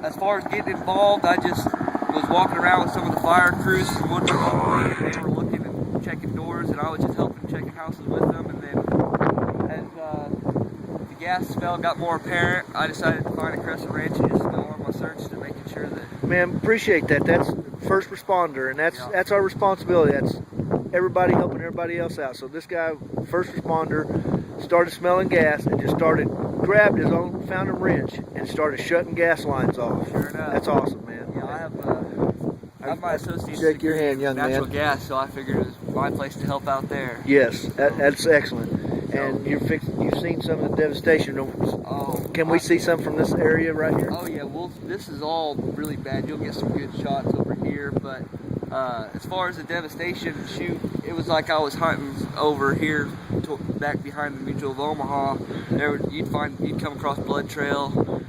as far as getting involved, I just was walking around with some of the fire crews from Woodward OK, and they were looking and checking doors, and I was just helping checking houses with them. And then as the gas smell got more apparent, I decided to find a crescent wrench and just go on my search to making sure that. Man, appreciate that. That's first responder, and that's our responsibility. That's everybody helping everybody else out. So this guy, first responder, started smelling gas and just grabbed his own, found a wrench and started shutting gas lines off. Sure enough. That's awesome, man. Yeah, I have my associate's Shake your degree hand, in young natural man. gas, so I figured it was my place to help out there. Yes, that's excellent. And you've seen some of the devastation. Can we see some from this area right here? Oh yeah, well this is all really bad. You'll get some good shots over here, but as far as the devastation, shoot, it was like I was hunting over here back behind the Mutual of Omaha. You'd come across blood trail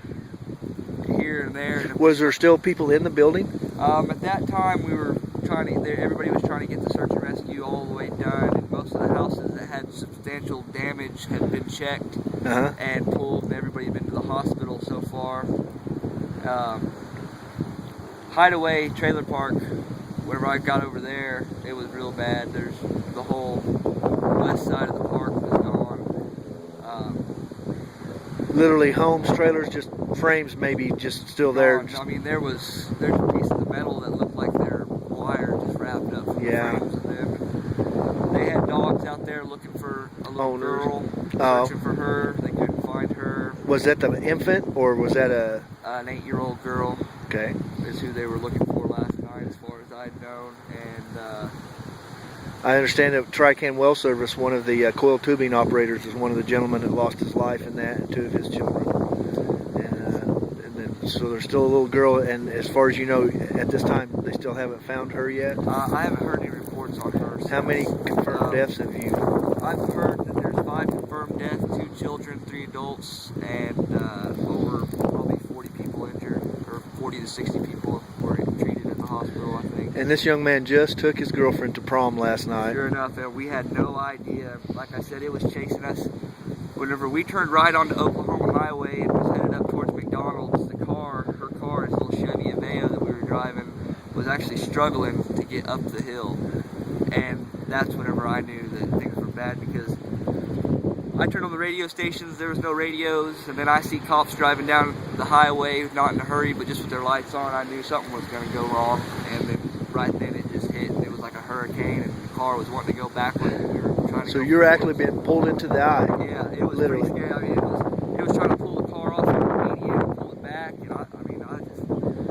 here and there. And was there still people in the building? At that time, we were everybody was trying to get the search and rescue all the way done, and most of the houses that had substantial damage had been checked and pulled, and everybody had been to the hospital so far. Hideaway Trailer Park, whenever I got over there, it was real bad. There's the whole west side of the park was gone. Literally homes, trailers, just frames maybe just still there. I mean, there's pieces of metal that look like they're wire just wrapped up in the frames of them. They had dogs out there looking for a little girl, searching for her. They couldn't find her. Was that the infant, or was that an 8-year-old girl? Okay. Is who they were looking for last night, as far as I'd known. And I understand that Trican Well Service, one of the coil tubing operators, is one of the gentlemen that lost his life in that, and 2 of his children. And then, so there's still a little girl, and as far as you know, at this time, they still haven't found her yet? I haven't heard any reports on her. So how many confirmed deaths have you? I've heard that there's 5 confirmed deaths, 2 children, 3 adults, and over probably 40 people injured, or 40 to 60 people were treated at the hospital, I think. And this young man just took his girlfriend to prom last night. Sure enough, we had no idea. Like I said, it was chasing us. Whenever we turned right onto Oklahoma Highway and was headed up towards McDonald's, her car, his little Chevy Aveo that we were driving, was actually struggling to get up the hill. And that's whenever I knew that things were bad, because I turned on the radio stations, there was no radios, and then I see cops driving down the highway, not in a hurry, but just with their lights on. I knew something was going to go wrong, and then right then it just hit, and it was like a hurricane, and the car was wanting to go backward, and we were trying to So you're actually being pulled into the eye? Yeah, it was literally pretty scary. I mean, it was trying to pull the car off in the median and pull it back, and I just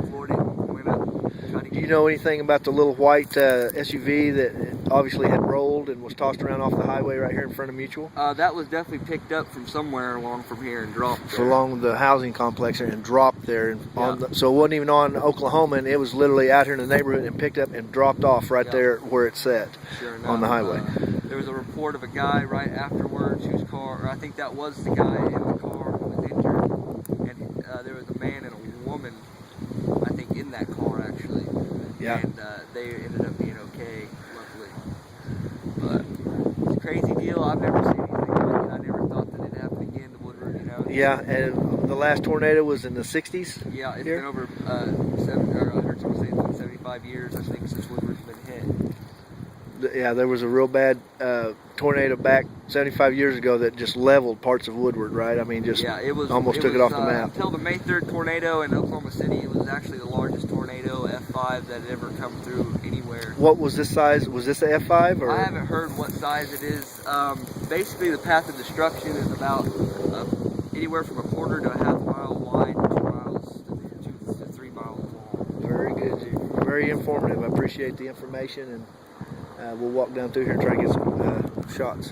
floored it and went up, tried to get. Do you know anything about the little white SUV that obviously had rolled and was tossed around off the highway right here in front of Mutual? That was definitely picked up from somewhere along from here and dropped there. Along the housing complex there, and dropped there. So it wasn't even on Oklahoma, and it was literally out here in the neighborhood and picked up and dropped off right there where it's set on the highway. There was a report of a guy right afterwards whose car, or I think that was the guy in the car who was injured, and there was a man and a woman, I think, in that car actually. Yeah. And they ended up being okay, luckily. But it's a crazy deal. I've never seen anything like it. I never thought that it'd happen again to Woodward, you know. Yeah, and the last tornado was in the 60s? Yeah, it's been over I heard someone say it's been 75 years, I think, since Woodward's been hit. Yeah, there was a real bad tornado back 75 years ago that just leveled parts of Woodward, right? I mean, just almost took it off the map. Until the May 3rd tornado in Oklahoma City, it was actually the largest tornado, F5, that had ever come through anywhere. What was this size? Was this a F5? Or? I haven't heard what size it is. Basically, the path of destruction is about anywhere from a quarter to a half mile wide, 2 miles to 3 miles long. Very good. Very informative. I appreciate the information, and we'll walk down through here and try to get some shots.